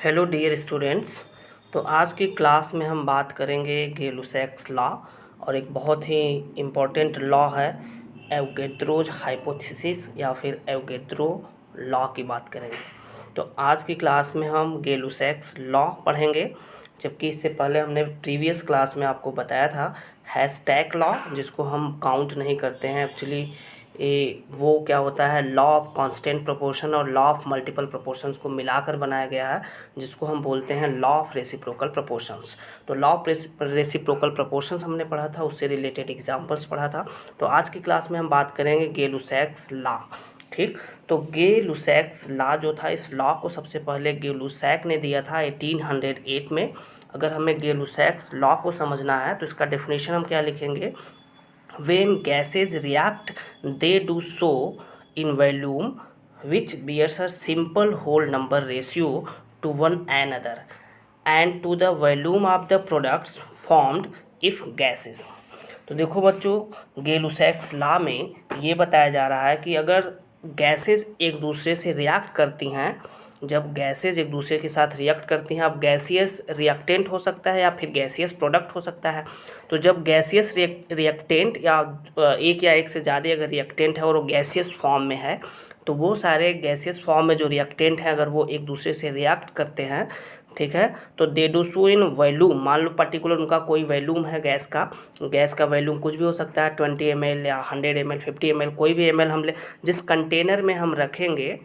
Hello dear students. तो आज की क्लास में हम बात करेंगे गै-लुसैक्स लॉ और एक बहुत ही इम्पोर्टेंट लॉ है एवोगैड्रोज हाइपोथेसिस या फिर एवोगैड्रो लॉ की बात करेंगे। तो आज की क्लास में हम गै-लुसैक्स लॉ पढ़ेंगे, जबकि इससे पहले हमने प्रीवियस क्लास में आपको बताया था हैशटैग लॉ, जिसको हम काउंट नहीं करते हैं एक्चुअली। वो क्या होता है, लॉ ऑफ कांस्टेंट प्रोपोर्शन और लॉ ऑफ मल्टीपल प्रोपोर्शंस को मिलाकर बनाया गया है, जिसको हम बोलते हैं लॉ ऑफ रेसिप्रोकल प्रोपोर्शंस। तो लॉ ऑफ रेसिप्रोकल प्रोपोर्शंस हमने पढ़ा था, उससे रिलेटेड एग्जांपल्स पढ़ा था। तो आज की क्लास में हम बात करेंगे गै-लुसैक्स लॉ। ठीक, तो गै-लुसैक्स लॉ जो था, इस लॉ को सबसे पहले गै-लुसैक ने दिया था 1808 में। अगर हमें गै-लुसैक्स लॉ को समझना है तो इसका डेफिनेशन हम क्या लिखेंगे, when gases react they do so in volume which bears a simple whole number ratio to one another and to the volume of the products formed if gases। तो देखो बच्चों, गै-लुसैक्स लॉ में ये बताया जा रहा है कि अगर गैसेज एक दूसरे से रिएक्ट करती हैं, जब गैसेज एक दूसरे के साथ रिएक्ट करती हैं, अब गैसियस रिएक्टेंट हो सकता है या फिर गैसियस प्रोडक्ट हो सकता है। तो जब गैसियस रिएक्टेंट या एक या एक से ज़्यादा अगर रिएक्टेंट है और वो गैसियस फॉर्म में है, तो वो सारे गैसियस फॉर्म में जो रिएक्टेंट हैं अगर वो एक दूसरे से रिएक्ट करते हैं, ठीक है, तो they do so in volume. मान लो पर्टिकुलर उनका कोई वॉल्यूम है गैस का वॉल्यूम कुछ भी हो सकता है, 20 ml या 100 ml 50 ml, कोई भी ml हम ले, जिस कंटेनर में हम रखेंगे,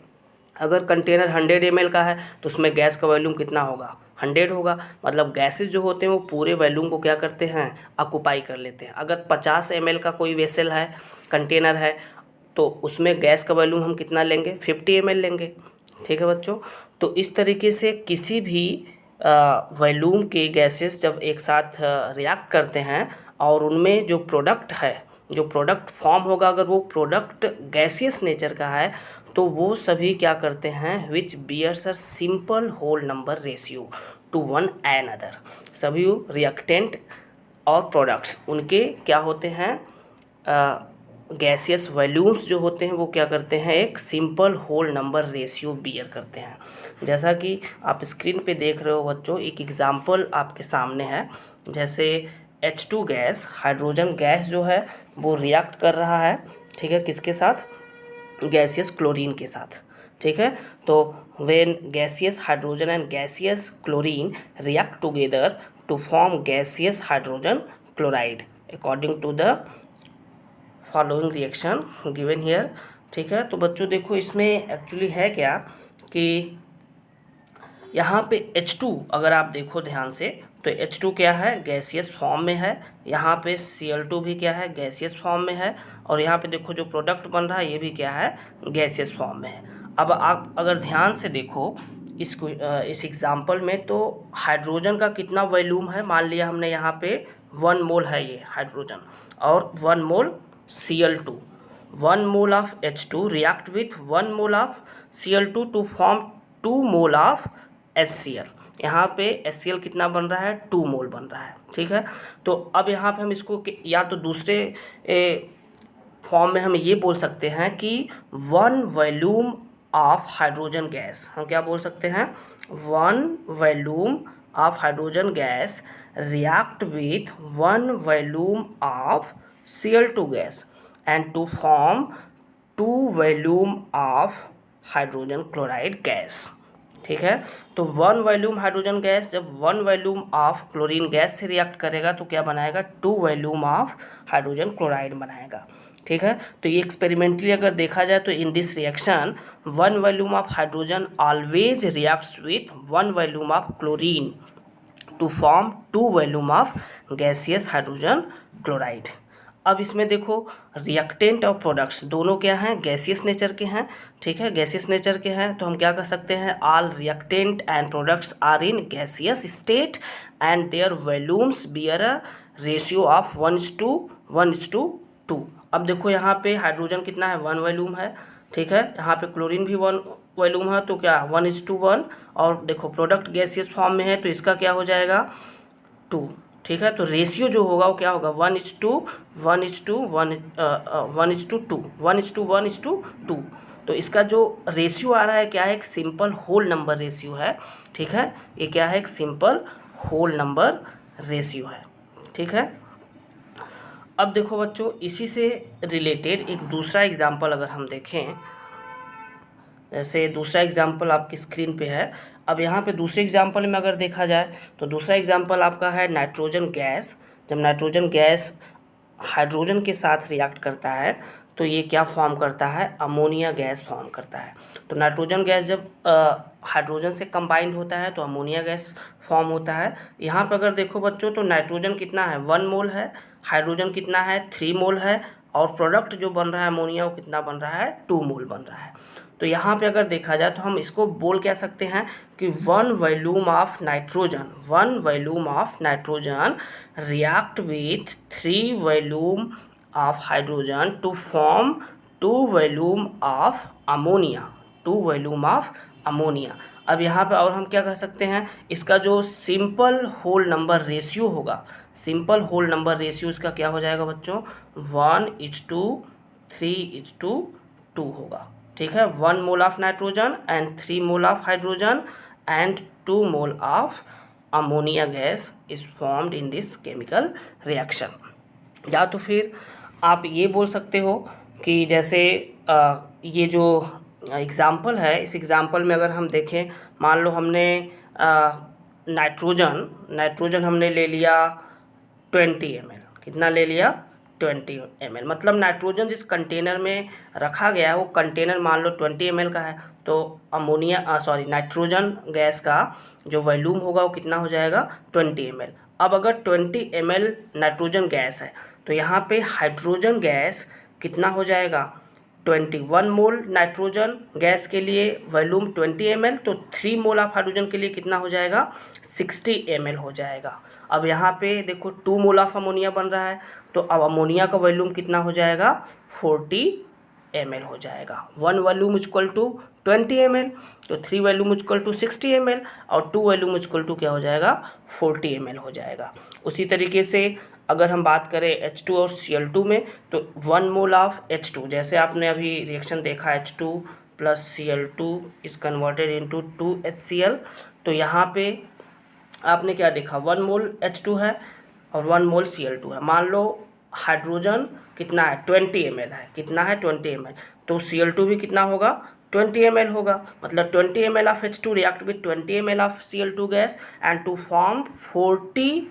अगर कंटेनर 100 ml का है तो उसमें गैस का वॉल्यूम कितना होगा, 100 होगा। मतलब गैसेज जो होते हैं वो पूरे वॉल्यूम को क्या करते हैं, ऑक्युपाई कर लेते हैं। अगर 50 ml का कोई वेसल है, कंटेनर है, तो उसमें गैस का वॉल्यूम हम कितना लेंगे, 50 ml लेंगे। ठीक है बच्चों, तो इस तरीके से किसी भी वॉल्यूम के गैसेस जब एक साथ रिएक्ट करते हैं और उनमें जो प्रोडक्ट है, जो प्रोडक्ट फॉर्म होगा, अगर वो प्रोडक्ट गैसियस नेचर का है, तो वो सभी क्या करते हैं, which bears a simple whole number ratio to one another. सभी रिएक्टेंट और प्रोडक्ट्स उनके क्या होते हैं, गैसियस वॉल्यूम्स जो होते हैं वो क्या करते हैं, एक simple whole number ratio bear करते हैं। जैसा कि आप स्क्रीन पे देख रहे हो बच्चों, एक एग्जांपल आपके सामने है। जैसे H2 गैस, हाइड्रोजन गैस जो है वो रिएक्ट कर रहा है, ठीक है, किसके साथ, गैसियस क्लोरीन के साथ। ठीक है, तो when gaseous hydrogen and gaseous chlorine react together to form gaseous hydrogen chloride according to the following reaction given here. ठीक है, तो बच्चों देखो इसमें एक्चुअली है क्या कि यहाँ पे H2 अगर आप देखो ध्यान से, तो H2 क्या है, गैसियस फॉर्म में है। यहाँ पे Cl2 भी क्या है, गैसियस फॉर्म में है। और यहाँ पे देखो जो प्रोडक्ट बन रहा है ये भी क्या है, गैसियस फॉर्म में है। अब आप अगर ध्यान से देखो इसको, इस एग्जाम्पल में, तो हाइड्रोजन का कितना वॉल्यूम है, मान लिया हमने यहाँ पे 1 मोल है ये हाइड्रोजन और 1 mole Cl2। 1 mole of H2 react with 1 mole of Cl2 to form 2 mole of HCl। यहाँ पे HCl कितना बन रहा है, 2 मोल बन रहा है। ठीक है, तो अब यहाँ पे हम इसको या तो दूसरे फॉर्म में हम ये बोल सकते हैं कि 1 वॉल्यूम ऑफ हाइड्रोजन गैस, हम क्या बोल सकते हैं, 1 volume of hydrogen gas react with 1 volume of Cl2 gas and to form 2 volume of hydrogen chloride gas. ठीक है, तो 1 वॉल्यूम हाइड्रोजन गैस जब 1 वॉल्यूम ऑफ क्लोरीन गैस से रिएक्ट करेगा तो क्या बनाएगा, 2 वॉल्यूम ऑफ हाइड्रोजन क्लोराइड बनाएगा। ठीक है, तो ये एक्सपेरिमेंटली अगर देखा जाए तो in this reaction 1 volume of hydrogen always reacts with 1 volume of chlorine to form 2 volume of gaseous hydrogen chloride. अब इसमें देखो रिएक्टेंट और प्रोडक्ट्स दोनों क्या हैं, गैसियस नेचर के हैं। ठीक है, गैसियस नेचर के हैं, तो हम क्या कर सकते हैं, all reactant and products are in gaseous state and their volumes bear a ratio of 1:1:2। अब देखो यहाँ पे हाइड्रोजन कितना है, 1 वॉल्यूम है। ठीक है, यहाँ पे क्लोरीन भी 1 वॉल्यूम है, तो क्या 1:1। और देखो प्रोडक्ट गैसियस फॉर्म में है तो इसका क्या हो जाएगा, 2। ठीक है, तो रेशियो जो होगा वो क्या होगा, 1:1:1:2, 1:1:2। तो इसका जो रेशियो आ रहा है क्या है, एक सिंपल होल नंबर रेशियो है। ठीक है, ये क्या है, एक सिंपल होल नंबर रेशियो है। ठीक है, अब देखो बच्चों, इसी से रिलेटेड एक दूसरा एग्जाम्पल अगर हम देखें, जैसे दूसरा एग्जाम्पल आपकी स्क्रीन पे है। अब यहाँ पे दूसरे एग्जाम्पल में अगर देखा जाए तो दूसरा एग्जाम्पल आपका है नाइट्रोजन गैस। जब नाइट्रोजन गैस हाइड्रोजन के साथ रिएक्ट करता है तो ये क्या फॉर्म करता है, अमोनिया गैस फॉर्म करता है। तो नाइट्रोजन गैस जब हाइड्रोजन से कंबाइंड होता है तो अमोनिया गैस फॉर्म होता है। यहाँ पर अगर देखो बच्चों तो नाइट्रोजन कितना है, 1 मोल है, हाइड्रोजन कितना है, 3 मोल है, और प्रोडक्ट जो बन रहा है अमोनिया वो कितना बन रहा है, 2 मोल बन रहा है। तो यहाँ पे अगर देखा जाए तो हम इसको बोल क्या सकते हैं कि 1 volume of nitrogen react with 3 volume of hydrogen to form 2 volume of ammonia. अब यहाँ पे और हम क्या कह सकते हैं, इसका जो सिंपल होल नंबर रेशियो होगा, सिंपल होल नंबर रेशियो इसका क्या हो जाएगा बच्चों, 1:3:2 होगा। ठीक है, 1 mole of nitrogen and 3 mole of hydrogen and 2 mole of ammonia gas is formed in this chemical reaction. या तो फिर आप ये बोल सकते हो कि जैसे ये जो एग्ज़ाम्पल है, इस एग्ज़ाम्पल में अगर हम देखें, मान लो हमने नाइट्रोजन हमने ले लिया 20 ml। कितना ले लिया, 20 ml। मतलब नाइट्रोजन जिस कंटेनर में रखा गया है वो कंटेनर मान लो 20 ml का है, तो नाइट्रोजन गैस का जो वॉल्यूम होगा वो कितना हो जाएगा, 20 ml। अब अगर 20 ml नाइट्रोजन गैस है तो यहाँ पे हाइड्रोजन गैस कितना हो जाएगा, 21 मोल नाइट्रोजन गैस के लिए वॉल्यूम 20 ml, तो 3 मोल ऑफ हाइड्रोजन के लिए कितना हो जाएगा, 60 ml हो जाएगा। अब यहाँ पे देखो 2 मोल ऑफ अमोनिया बन रहा है, तो अब अमोनिया का वॉल्यूम कितना हो जाएगा, 40 ml हो जाएगा। 1 वॉल्यूम इक्वल टू 20 ml, तो 3 वॉल्यूम इक्वल टू 60 ml, और 2 वॉल्यूम इक्वल टू क्या हो जाएगा, 40 ml हो जाएगा। उसी तरीके से अगर हम बात करें H2 और Cl2 में, तो 1 मोल ऑफ H2, जैसे आपने अभी रिएक्शन देखा H2 plus Cl2 is converted into 2HCl, तो यहाँ पे आपने क्या देखा, 1 मोल H2 है और 1 मोल Cl2 है। मान लो हाइड्रोजन कितना है, 20 ml है, कितना है, 20 ml, तो Cl2 भी कितना होगा, 20 ml होगा। मतलब 20 ml of H2 react with 20 ml of Cl2 gas and to form 40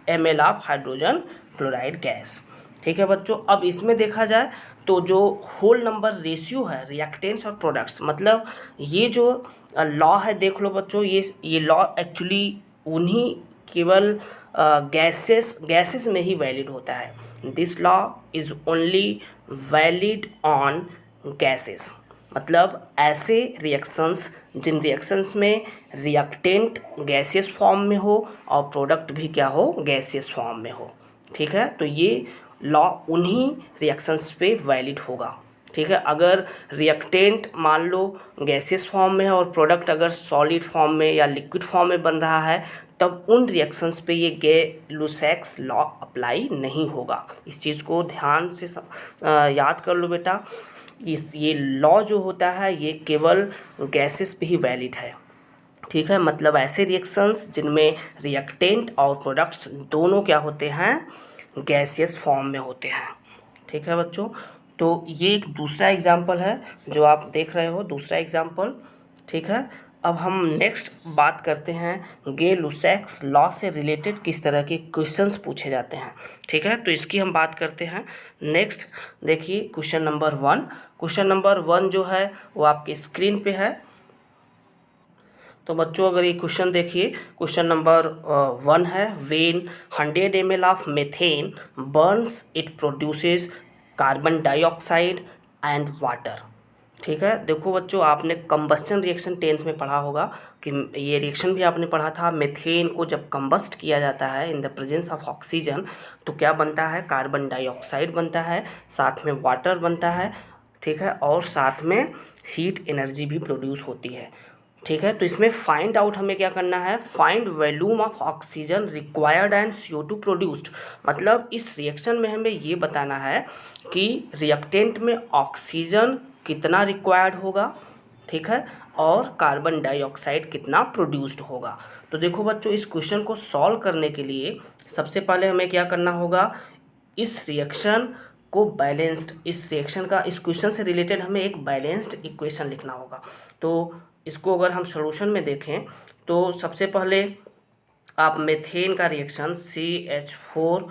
ml of hydrogen chloride gas. ठीक है बच्चों, अब इसमें देखा जाए तो जो होल नंबर रेशियो है रिएक्टेंट्स और प्रोडक्ट्स, मतलब ये जो लॉ है, देख लो बच्चों, ये लॉ एक्चुअली उन्हीं केवल गैसेस में ही वैलिड होता है। This law is only valid on gases, मतलब ऐसे रिएक्शंस जिन रिएक्शंस में रिएक्टेंट गैसियस फॉर्म में हो और प्रोडक्ट भी क्या हो, गैसियस फॉर्म में हो। ठीक है, तो ये लॉ उन्हीं रिएक्शंस पे वैलिड होगा। ठीक है, अगर रिएक्टेंट मान लो गैसियस फॉर्म में है और प्रोडक्ट अगर सॉलिड फॉर्म में या लिक्विड फॉर्म में बन रहा है, तब उन रिएक्शंस पे ये गे-लुसैक्स लॉ अप्लाई नहीं होगा। इस चीज़ को ध्यान से याद कर लो बेटा। ये लॉ जो होता है ये केवल गैसेस पे ही वैलिड है। ठीक है, मतलब ऐसे रिएक्शंस जिनमें रिएक्टेंट और प्रोडक्ट्स दोनों क्या होते हैं, गैसियस फॉर्म में होते हैं। ठीक है बच्चों, तो ये एक दूसरा एग्जाम्पल है जो आप देख रहे हो, दूसरा एग्जाम्पल। ठीक है, अब हम नेक्स्ट बात करते हैं गे-लुसैक्स लॉ से रिलेटेड किस तरह के क्वेश्चंस पूछे जाते हैं। ठीक है, तो इसकी हम बात करते हैं। नेक्स्ट देखिए क्वेश्चन नंबर 1। क्वेश्चन नंबर 1 जो है वो आपके स्क्रीन पे है। तो बच्चों अगर ये क्वेश्चन देखिए, क्वेश्चन नंबर 1 है, when 100 ml of methane Burns it produces carbon dioxide and water. ठीक है, देखो बच्चों आपने कंबस्टन रिएक्शन 10th में पढ़ा होगा कि ये रिएक्शन भी आपने पढ़ा था। मेथेन को जब कंबस्ट किया जाता है in the presence of oxygen तो क्या बनता है, कार्बन डाइऑक्साइड बनता है, साथ में वाटर बनता है। ठीक है, और साथ में हीट एनर्जी भी प्रोड्यूस होती है। ठीक है, तो इसमें फाइंड आउट हमें क्या करना है, find volume of oxygen required and CO2 produced. मतलब इस रिएक्शन में हमें ये बताना है कि रिएक्टेंट में ऑक्सीजन कितना रिक्वायर्ड होगा, ठीक है, और कार्बन डाइऑक्साइड कितना प्रोड्यूस्ड होगा। तो देखो बच्चों, इस क्वेश्चन को सॉल्व करने के लिए सबसे पहले हमें क्या करना होगा, इस रिएक्शन को बैलेंस्ड, इस रिएक्शन का, इस क्वेश्चन से रिलेटेड हमें एक बैलेंस्ड इक्वेशन लिखना होगा। तो इसको अगर हम सॉल्यूशन में देखें तो सबसे पहले आप मेथेन का रिएक्शन CH4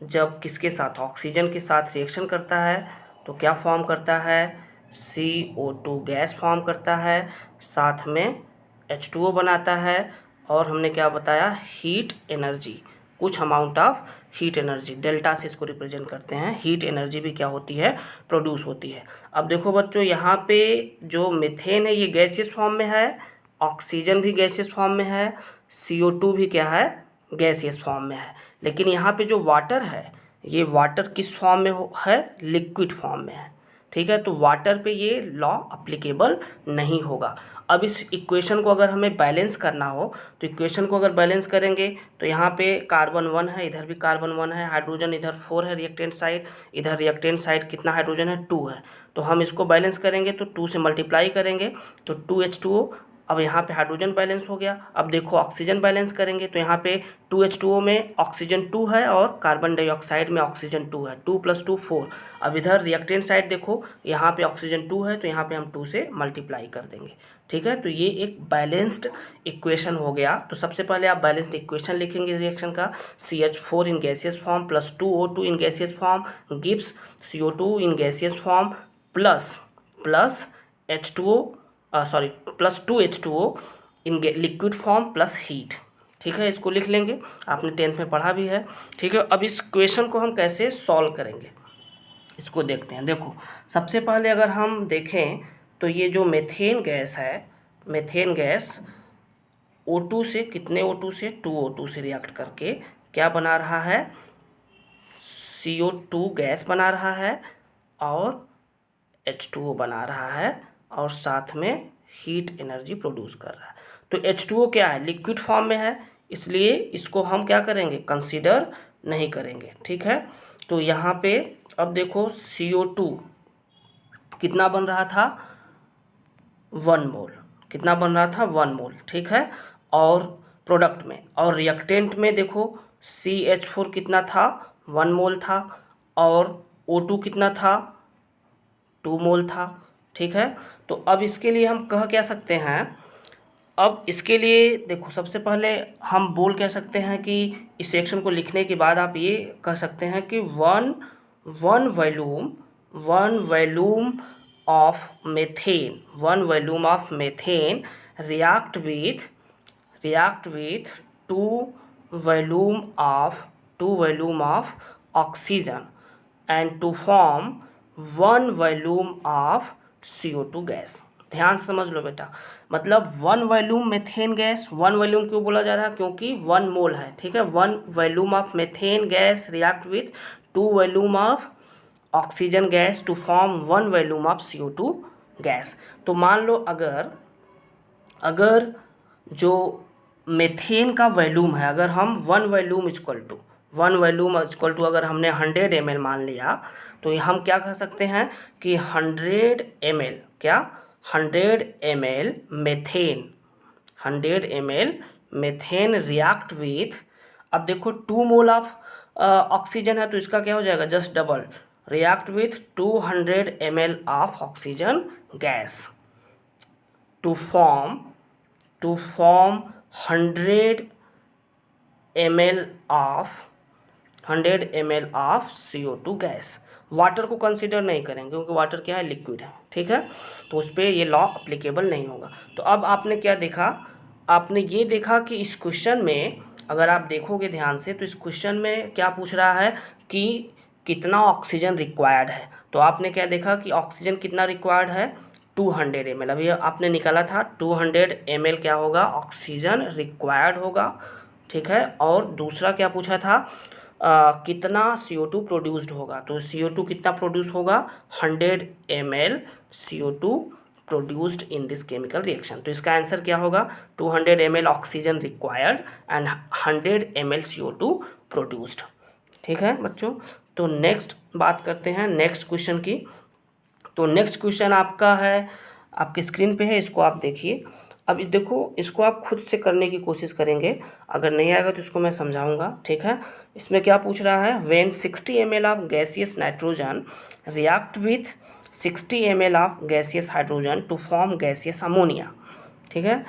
जब किसके साथ, ऑक्सीजन के साथ रिएक्शन करता है तो क्या फॉर्म करता है, CO2 गैस फॉर्म करता है, साथ में H2O बनाता है, और हमने क्या बताया, हीट एनर्जी, कुछ amount of heat energy, delta से इसको रिप्रेजेंट करते हैं, हीट एनर्जी भी क्या होती है, प्रोड्यूस होती है। अब देखो बच्चों, यहाँ पे जो मीथेन है ये गैसियस फॉर्म में है, ऑक्सीजन भी गैसियस फॉर्म में है, CO2 भी क्या है, गैसियस फॉर्म में है, लेकिन यहाँ पे जो वाटर है ये वाटर किस फॉर्म में है, लिक्विड फॉर्म में है, ठीक है। तो वाटर पे ये लॉ अप्लीकेबल नहीं होगा। अब इस इक्वेशन को अगर हमें बैलेंस करना हो तो इक्वेशन को अगर बैलेंस करेंगे तो यहाँ पे कार्बन 1 है, इधर भी कार्बन 1 है, हाइड्रोजन इधर 4 है रिएक्टेंट साइड, इधर रिएक्टेंट साइड कितना हाइड्रोजन है, 2 है। तो हम इसको बैलेंस करेंगे तो 2 से मल्टीप्लाई करेंगे तो 2H2O। अब यहाँ पे हाइड्रोजन बैलेंस हो गया। अब देखो ऑक्सीजन बैलेंस करेंगे तो यहाँ पे 2H2O में ऑक्सीजन 2 है और कार्बन डाइऑक्साइड में ऑक्सीजन 2 है, 2 + 2 4। अब इधर रिएक्टेंट साइड देखो, यहाँ पे ऑक्सीजन 2 है तो यहाँ पे हम 2 से मल्टीप्लाई कर देंगे, ठीक है। तो ये एक बैलेंस्ड इक्वेशन हो गया। तो सबसे पहले आप बैलेंस्ड इक्वेशन लिखेंगे रिएक्शन का, CH4 in gaseous form plus 2O2 in gaseous form gives CO2 in gaseous form plus H2O plus 2H2O in liquid form plus heat, ठीक है। इसको लिख लेंगे, आपने 10th में पढ़ा भी है, ठीक है। अब इस क्वेश्चन को हम कैसे सॉल्व करेंगे इसको देखते हैं। देखो सबसे पहले अगर हम देखें तो ये जो मेथेन गैस है, मेथेन गैस O2 से, कितने O2 से, 2O2 से रिएक्ट करके क्या बना रहा है, CO2 गैस बना रहा है और H2O बना रहा है और साथ में हीट एनर्जी प्रोड्यूस कर रहा है। तो H2O क्या है, लिक्विड फॉर्म में है, इसलिए इसको हम क्या करेंगे, कंसीडर नहीं करेंगे, ठीक है। तो यहाँ पे अब देखो CO2 कितना बन रहा था, 1 मोल, कितना बन रहा था, 1 मोल, ठीक है। और प्रोडक्ट में और रिएक्टेंट में देखो CH4 कितना था, 1 मोल था, और O2 कितना था, 2 मोल था, ठीक है। तो अब इसके लिए हम कह क्या सकते हैं, अब इसके लिए देखो सबसे पहले हम बोल कह सकते हैं कि इस सेक्शन को लिखने के बाद आप ये कह सकते हैं कि one volume of methane react with two volume of oxygen and to form 1 volume of CO2 gas. ध्यान से समझ लो बेटा, मतलब 1 वॉल्यूम मेथेन गैस, 1 वॉल्यूम क्यों बोला जा रहा है, क्योंकि 1 मोल है, ठीक है। 1 volume of methane gas react with 2 volume of oxygen gas to form 1 volume of CO2 gas. तो मान लो अगर जो मेथेन का वॉल्यूम है, अगर हम 1 वॉल्यूम इक्वल टू अगर हमने 100 ml मान लिया तो हम क्या कह सकते हैं कि 100 ml क्या, 100 ml मेथेन रिएक्ट विथ, अब देखो 2 मोल ऑफ ऑक्सीजन है तो इसका क्या हो जाएगा, just double, react with 200 ml of oxygen gas to form 100 ml of CO2 gas. Water को कंसीडर नहीं करेंगे क्योंकि वाटर क्या है, लिक्विड है, ठीक है। तो उस पर ये लॉ अप्लीकेबल नहीं होगा। तो अब आपने क्या देखा, आपने ये देखा कि इस क्वेश्चन में अगर आप देखोगे ध्यान से तो इस क्वेश्चन में क्या पूछ रहा है कि कितना ऑक्सीजन रिक्वायर्ड है। तो आपने क्या देखा कि ऑक्सीजन कितना रिक्वायर्ड है, 200 ml। अभी आपने निकाला था 200 ml क्या होगा, ऑक्सीजन रिक्वायर्ड होगा, ठीक है। और दूसरा क्या पूछा था, कितना CO2 प्रोड्यूस्ड होगा। तो CO2 कितना प्रोड्यूस होगा, 100 ml CO2 produced in this chemical reaction. तो इसका आंसर क्या होगा, 200 ml oxygen required and 100 ml CO2 produced, ठीक है बच्चों। तो नेक्स्ट बात करते हैं नेक्स्ट क्वेश्चन की। तो नेक्स्ट क्वेश्चन आपका है, आपकी स्क्रीन पे है, इसको आप देखिए। अब देखो, इसको आप खुद से करने की कोशिश करेंगे, अगर नहीं आएगा तो इसको मैं समझाऊंगा, ठीक है। इसमें क्या पूछ रहा है, when 60 ml of gaseous nitrogen react with 60 ml of gaseous hydrogen to form gaseous ammonia, ठीक है,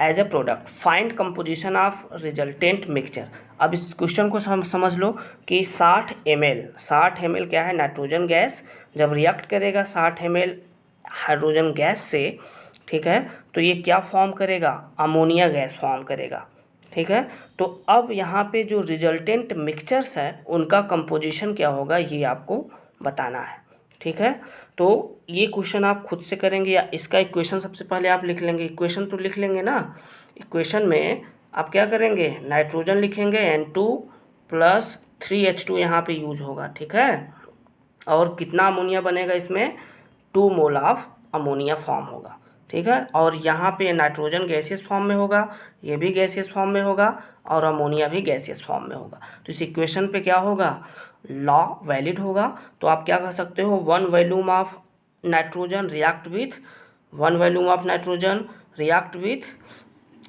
as a product, find composition of resultant mixture. अब इस क्वेश्चन को समझ लो कि 60 ml क्या है, नाइट्रोजन गैस जब रिएक्ट करेगा 60 ml हाइड्रोजन गैस से, ठीक है, तो ये क्या फॉर्म करेगा, अमोनिया गैस फॉर्म करेगा, ठीक है। तो अब यहाँ पे जो रिजल्टेंट मिक्सचर्स है उनका कंपोजिशन क्या होगा ये आपको बताना है, ठीक है। तो ये क्वेश्चन आप खुद से करेंगे या इसका इक्वेशन सबसे पहले आप लिख लेंगे, इक्वेशन तो लिख लेंगे ना। इक्वेशन में आप क्या करेंगे, नाइट्रोजन लिखेंगे N2 प्लस 3H2 यहाँ पे यूज होगा, ठीक है। और कितना अमोनिया बनेगा इसमें, 2 मोल ऑफ अमोनिया फॉर्म होगा, ठीक है। और यहाँ पे नाइट्रोजन गैसियस फॉर्म में होगा, ये भी गैसियस फॉर्म में होगा, और अमोनिया भी गैसियस फॉर्म में होगा। तो इस इक्वेशन पे क्या होगा, लॉ वैलिड होगा। तो आप क्या कह सकते हो, 1 volume of nitrogen react with 1 volume of nitrogen react with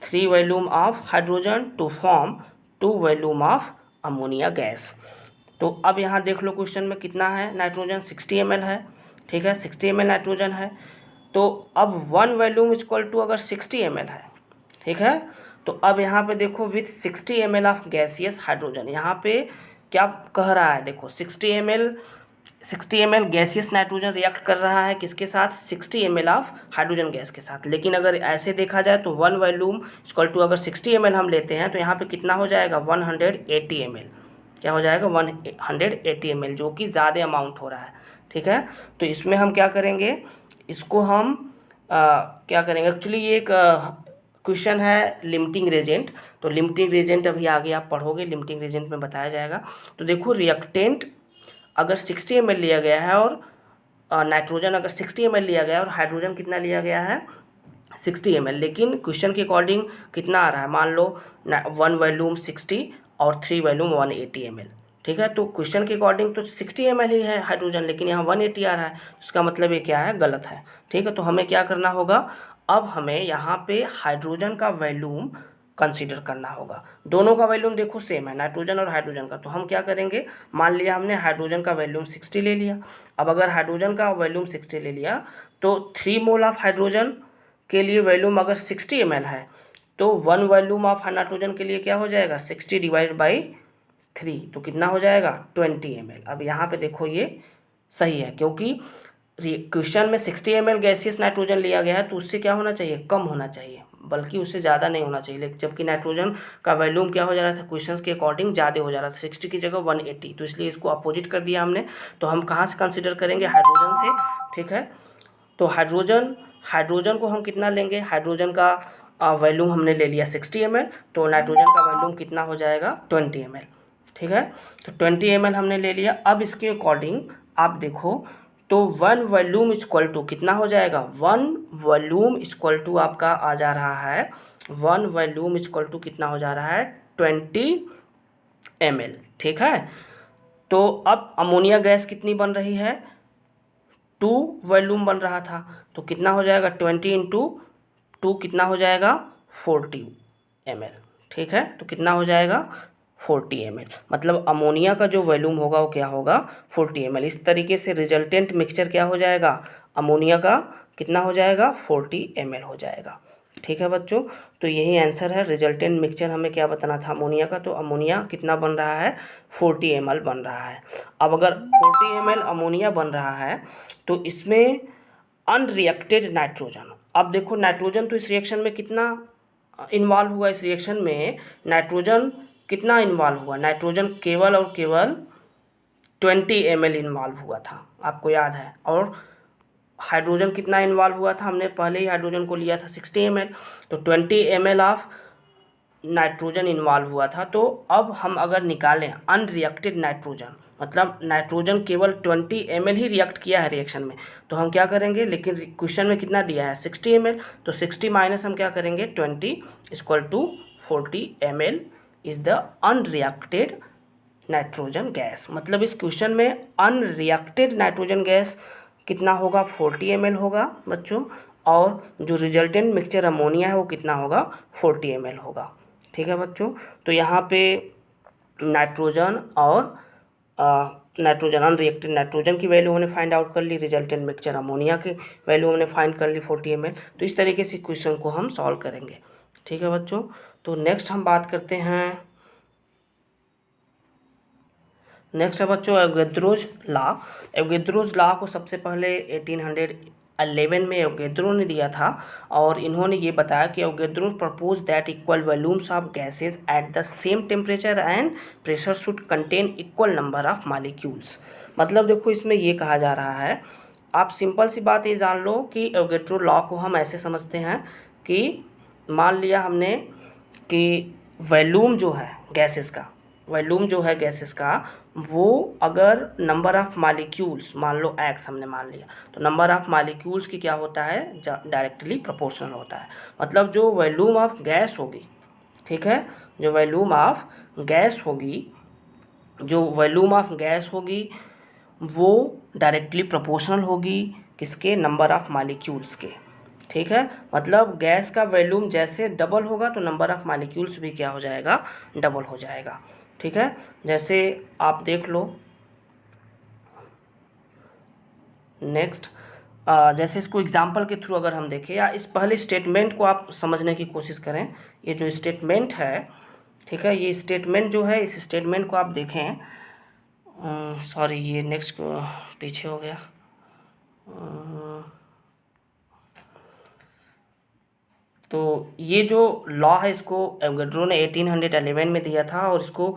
3 volume of hydrogen to form 2 volume of ammonia gas. तो अब यहाँ देख लो क्वेश्चन में कितना है, नाइट्रोजन 60 ml है, ठीक है, 60 ml नाइट्रोजन है। तो अब 1 वॉल्यूम इक्वल टू अगर 60 ml है, ठीक है, तो अब यहाँ पे देखो with 60 ml of gaseous hydrogen, यहाँ पे क्या कह रहा है, देखो 60 ml गैसियस नाइट्रोजन रिएक्ट कर रहा है किसके साथ, 60 ml ऑफ हाइड्रोजन गैस के साथ। लेकिन अगर ऐसे देखा जाए तो 1 वॉल्यूम इक्वल टू अगर 60 ml हम लेते हैं तो यहाँ पे कितना हो जाएगा, 180 ml, क्या हो जाएगा, 180 ml, जो कि ज़्यादा अमाउंट हो रहा है, ठीक है। तो इसमें हम क्या करेंगे, इसको हम क्या करेंगे, एक्चुअली ये एक क्वेश्चन है लिमिटिंग रेजेंट। तो लिमिटिंग रेजेंट अभी आगे आप पढ़ोगे, लिमिटिंग रेजेंट में बताया जाएगा। तो देखो रिएक्टेंट अगर 60 ml लिया गया है और नाइट्रोजन अगर 60 ml लिया गया है और हाइड्रोजन कितना लिया गया है, 60 ml, लेकिन क्वेश्चन के अकॉर्डिंग कितना आ रहा है, मान लो 1 वॉल्यूम 60 और 3 वॉल्यूम 180 ml, ठीक है। तो क्वेश्चन के अकॉर्डिंग तो 60 ml ही है हाइड्रोजन, लेकिन यहाँ 180 आ रहा है, इसका मतलब ये क्या है, गलत है, ठीक है। तो हमें क्या करना होगा, अब हमें यहाँ पे हाइड्रोजन का वॉल्यूम कंसीडर करना होगा। दोनों का वॉल्यूम देखो सेम है, नाइट्रोजन और हाइड्रोजन का। तो हम क्या करेंगे, मान लिया हमने हाइड्रोजन का वॉल्यूम 60 ले लिया। अब अगर हाइड्रोजन का वॉल्यूम 60 ले लिया तो 3 मोल ऑफ हाइड्रोजन के लिए वॉल्यूम अगर 60 ml है तो 1 वॉल्यूम ऑफ नाइट्रोजन के लिए क्या हो जाएगा, 60 डिवाइड बाई 3, तो कितना हो जाएगा, 20 ml। अब यहाँ पे देखो ये सही है, क्योंकि क्वेश्चन में 60 ml गैसियस नाइट्रोजन लिया गया है, तो उससे क्या होना चाहिए, कम होना चाहिए, बल्कि उससे ज़्यादा नहीं होना चाहिए। लेकिन जबकि नाइट्रोजन का वॉल्यूम क्या हो जा रहा था, क्वेश्चंस के अकॉर्डिंग ज़्यादा हो जा रहा था, 60 की जगह 180, तो इसलिए इसको अपोजिट कर दिया हमने। तो हम कहाँ से कंसिडर करेंगे, हाइड्रोजन से, ठीक है। तो हाइड्रोजन को हम कितना लेंगे, हाइड्रोजन का वॉल्यूम हमने ले लिया 60 ml, तो नाइट्रोजन का वॉल्यूम कितना हो जाएगा, 20 ml, ठीक है। तो 20 ml हमने ले लिया। अब इसके अकॉर्डिंग आप देखो तो 1 वॉल्यूम इक्वल टू कितना हो जाएगा, 1 वॉल्यूम इक्वल टू आपका आ जा रहा है, 1 वॉल्यूम इक्वल टू कितना हो जा रहा है, 20 ml, ठीक है। तो अब अमोनिया गैस कितनी बन रही है, 2 वॉल्यूम बन रहा था, तो कितना हो जाएगा, 20 इंटू 2 कितना हो जाएगा, 40 ml, ठीक है। तो कितना हो जाएगा, 40 ml, मतलब अमोनिया का जो वॉल्यूम होगा वो क्या होगा, 40 ml। इस तरीके से रिजल्टेंट मिक्सचर क्या हो जाएगा, अमोनिया का कितना हो जाएगा, 40 ml हो जाएगा, ठीक है बच्चों। तो यही आंसर है, रिजल्टेंट मिक्सचर हमें क्या बताना था अमोनिया का, तो अमोनिया कितना बन रहा है, 40 ml बन रहा है। अब अगर 40 ml अमोनिया बन रहा है तो इसमें अनरिएक्टेड नाइट्रोजन, अब देखो नाइट्रोजन तो इस रिएक्शन में कितना इन्वॉल्व हुआ, इस रिएक्शन में नाइट्रोजन कितना इन्वॉल्व हुआ, नाइट्रोजन केवल और केवल 20 ml इन्वॉल्व हुआ था, आपको याद है। और हाइड्रोजन कितना इन्वॉल्व हुआ था, हमने पहले ही हाइड्रोजन को लिया था 60 ml, तो 20 ml ऑफ नाइट्रोजन इन्वॉल्व हुआ था। तो अब हम अगर निकालें अनरिएक्टेड नाइट्रोजन, मतलब नाइट्रोजन केवल 20 ml ही रिएक्ट किया है रिएक्शन में, तो हम क्या करेंगे, लेकिन क्वेश्चन में कितना दिया है, 60 ml, तो 60 माइनस हम क्या करेंगे, 20 equal to 40 ml is the unreacted nitrogen gas. मतलब इस क्वेश्चन में अनरिएक्टेड नाइट्रोजन गैस कितना होगा 40 ml होगा बच्चों, और जो रिजल्टेंट मिक्सचर अमोनिया है वो कितना होगा 40 ml होगा। ठीक है बच्चों, तो यहाँ पे नाइट्रोजन और नाइट्रोजन अनरिएक्टेड नाइट्रोजन की वैल्यू हमने फाइंड आउट कर ली, रिजल्टेंट मिक्सचर अमोनिया की वैल्यू हमने फाइंड कर ली 40 ml। तो इस तरीके से क्वेश्चन को हम सॉल्व करेंगे। ठीक है बच्चों, तो नेक्स्ट हम बात करते हैं, नेक्स्ट है बच्चों एवोगैड्रोज लॉ। एवोगैड्रोज लॉ को सबसे पहले 1811 में एवोगैड्रो ने दिया था, और इन्होंने ये बताया कि Avogadro propose that equal volumes of gases at the same temperature and pressure should contain equal number of molecules. मतलब देखो इसमें ये कहा जा रहा है, आप सिंपल सी बात ये जान लो कि एवोगैड्रो लॉ को हम ऐसे समझते हैं कि मान लिया हमने कि वॉल्यूम जो है गैसेस का, वॉल्यूम जो है गैसेस का, वो अगर नंबर ऑफ़ मॉलिक्यूल्स मान लो x हमने मान लिया, तो नंबर ऑफ़ मॉलिक्यूल्स की क्या होता है डायरेक्टली प्रोपोर्शनल होता है। मतलब जो वॉल्यूम ऑफ गैस होगी, ठीक है, जो वॉल्यूम ऑफ गैस होगी, जो वॉल्यूम ऑफ गैस होगी वो डायरेक्टली प्रोपोर्शनल होगी किसके, नंबर ऑफ़ मॉलिक्यूल्स के। ठीक है, मतलब गैस का वॉल्यूम जैसे डबल होगा तो नंबर ऑफ़ मॉलिक्यूल्स भी क्या हो जाएगा, डबल हो जाएगा। ठीक है, जैसे आप देख लो नेक्स्ट, जैसे इसको एग्जांपल के थ्रू अगर हम देखें, या इस पहले स्टेटमेंट को आप समझने की कोशिश करें। ये जो स्टेटमेंट है, ठीक है, ये स्टेटमेंट जो है, इस स्टेटमेंट को आप देखें, सॉरी ये नेक्स्ट पीछे हो गया, तो ये जो लॉ है इसको एवोगैड्रो ने 1811 में दिया था, और इसको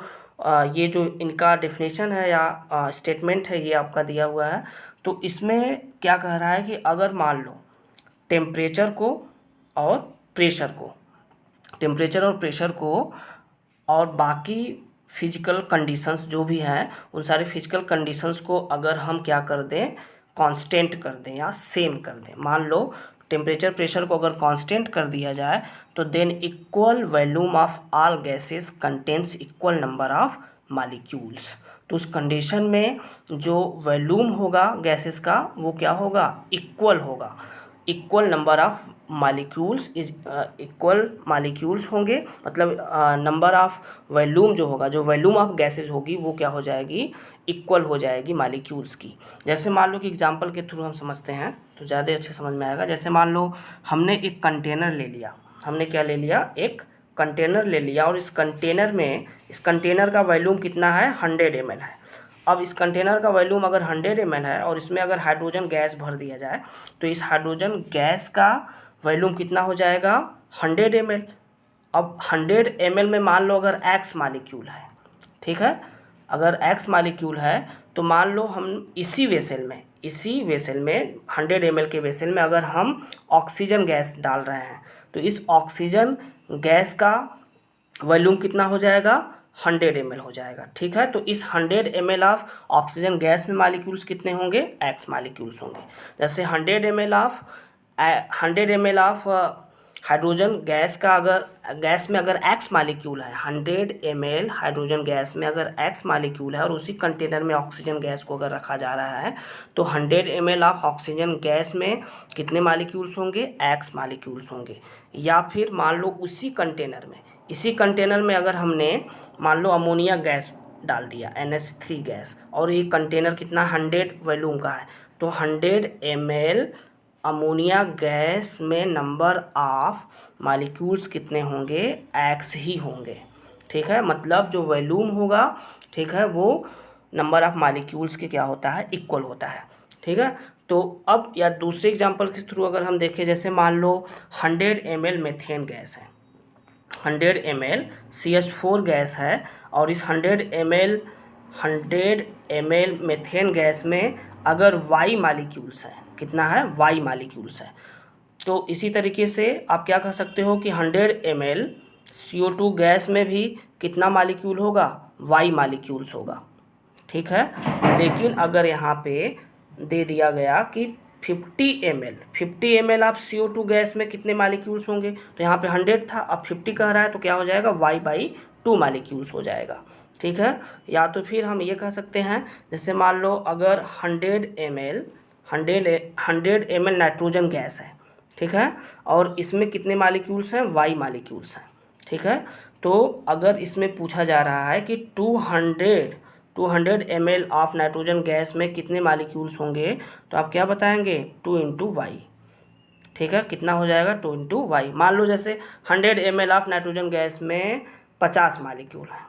ये जो इनका डेफिनेशन है या स्टेटमेंट है ये आपका दिया हुआ है। तो इसमें क्या कह रहा है कि अगर मान लो टेम्परेचर को और प्रेशर को, टेम्परेचर और प्रेशर को और बाकी फिजिकल कंडीशंस जो भी हैं उन सारे फिजिकल कंडीशंस को अगर हम क्या कर दें, कांस्टेंट कर दें या सेम कर दें, मान लो टेम्परेचर प्रेशर को अगर कांस्टेंट कर दिया जाए, तो than equal volume of all gases contains equal number of molecules. तो उस कंडीशन में जो वॉल्यूम होगा गैसेस का वो क्या होगा, इक्वल होगा, equal number of molecules is equal molecules होंगे। मतलब नंबर ऑफ वॉल्यूम जो होगा, जो वॉल्यूम ऑफ गैसेस होगी वो क्या हो जाएगी, इक्वल हो जाएगी मॉलिक्यूल्स की। जैसे मान लो कि एग्जांपल के थ्रू हम समझते हैं तो ज़्यादा अच्छे समझ में आएगा। जैसे मान लो हमने एक कंटेनर ले लिया, हमने क्या ले लिया, एक कंटेनर ले लिया, और इस कंटेनर में, इस कंटेनर का वॉल्यूम कितना है, 100 ml है। अब इस कंटेनर का वॉल्यूम अगर 100 ml है और इसमें अगर हाइड्रोजन गैस भर दिया जाए, तो इस हाइड्रोजन गैस का वॉल्यूम कितना हो जाएगा, 100 ml। अब 100 ml में मान लो अगर x मालिक्यूल है, ठीक है, अगर x मालिक्यूल है, तो मान लो हम इसी वेसल में 100 ml के वेसल में अगर हम ऑक्सीजन गैस डाल रहे हैं, तो इस ऑक्सीजन गैस का वॉल्यूम कितना हो जाएगा, 100 ml हो जाएगा। ठीक है, तो इस 100 ml ऑफ ऑक्सीजन गैस में मालिक्यूल्स कितने होंगे, x मालिक्यूल्स होंगे। जैसे 100 ml ऑफ हाइड्रोजन गैस का, अगर गैस में अगर x मालिक्यूल है, 100 ml हाइड्रोजन गैस में अगर x मालिक्यूल है और उसी कंटेनर में ऑक्सीजन गैस को अगर रखा जा रहा है, तो 100 ml ऑफ ऑक्सीजन गैस में कितने मालिक्यूल्स होंगे, x मालिक्यूल्स होंगे। या फिर मान लो उसी कंटेनर में, इसी कंटेनर में अगर हमने मान लो अमोनिया गैस डाल दिया, NH3 गैस, और ये कंटेनर कितना 100 वॉल्यूम का है, तो 100 ml अमोनिया गैस में नंबर ऑफ मॉलिक्यूल्स कितने होंगे, x ही होंगे। ठीक है, मतलब जो वॉल्यूम होगा, ठीक है, वो नंबर ऑफ मॉलिक्यूल्स के क्या होता है, इक्वल होता है। ठीक है, तो अब या दूसरे एग्जांपल के थ्रू अगर हम देखें, जैसे मान लो 100 ml मेथेन गैस है, 100 ml CH4 गैस है, और इस 100 ml मेथेन गैस में अगर Y मालिक्यूल्स है, कितना है, Y मालिक्यूल्स है, तो इसी तरीके से आप क्या कह सकते हो कि 100 ml CO2 गैस में भी कितना मालिक्यूल होगा, Y मालिक्यूल्स होगा। ठीक है, लेकिन अगर यहाँ पे दे दिया गया कि 50 ml आप CO2 गैस में कितने मालिक्यूल्स होंगे, तो यहाँ पे 100 था, अब 50 कह रहा है, तो क्या हो जाएगा, Y/2 मालिक्यूल्स हो जाएगा। ठीक है, या तो फिर हम ये कह सकते हैं, जैसे मान लो अगर 100 100 ml नाइट्रोजन गैस है, ठीक है, और इसमें कितने मालिक्यूल्स हैं, वाई मालिक्यूल्स हैं, ठीक है। तो अगर इसमें पूछा जा रहा है कि 200 ml ऑफ नाइट्रोजन गैस में कितने मालिक्यूल्स होंगे, तो आप क्या बताएंगे, 2 इंटू वाई, ठीक है। कितना हो जाएगा, 2 इंटू वाई। मान लो जैसे 100 ml ऑफ नाइट्रोजन गैस में 50 मालिक्यूल है,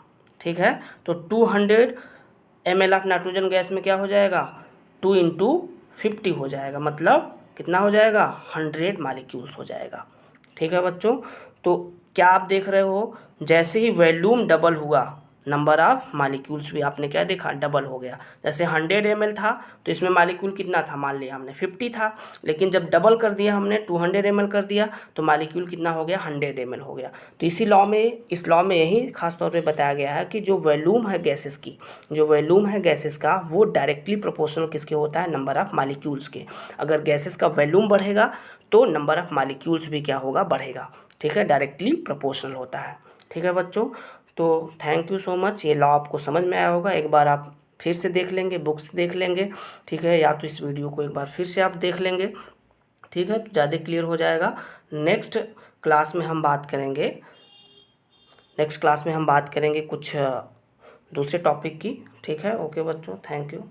ठीक है, तो 200 ml ऑफ नाइट्रोजन गैस में क्या हो जाएगा, 2 इंटू 50 हो जाएगा, मतलब कितना हो जाएगा, 100 मालिक्यूल्स हो जाएगा, ठीक है बच्चों। तो क्या आप देख रहे हो, जैसे ही वॉल्यूम डबल हुआ, नंबर ऑफ मालिक्यूल्स भी आपने क्या देखा, डबल हो गया। जैसे 100 ml था तो इसमें मालिक्यूल कितना था, मान लिया हमने 50 था, लेकिन जब डबल कर दिया हमने 200 ml कर दिया तो मालिक्यूल कितना हो गया, 100 ml हो गया। तो इस लॉ में यही खास तौर पे बताया गया है कि जो वॉल्यूम है गैसेस की, जो वॉल्यूम है गैसेस का, वो डायरेक्टली प्रोपोर्शनल किसके होता है, नंबर ऑफ मालिक्यूल्स के। अगर गैसेस का वॉल्यूम बढ़ेगा तो नंबर ऑफ मालिक्यूल्स भी क्या होगा, बढ़ेगा, ठीक है, डायरेक्टली प्रोपोर्शनल होता है, ठीक है बच्चों। तो थैंक यू सो मच। ये लॉ आपको समझ में आया होगा, एक बार आप फिर से देख लेंगे, बुक्स देख लेंगे, ठीक है, या तो इस वीडियो को एक बार फिर से आप देख लेंगे, ठीक है, तो ज़्यादा क्लियर हो जाएगा। नेक्स्ट क्लास में हम बात करेंगे कुछ दूसरे टॉपिक की, ठीक है। ओके बच्चों, थैंक यू।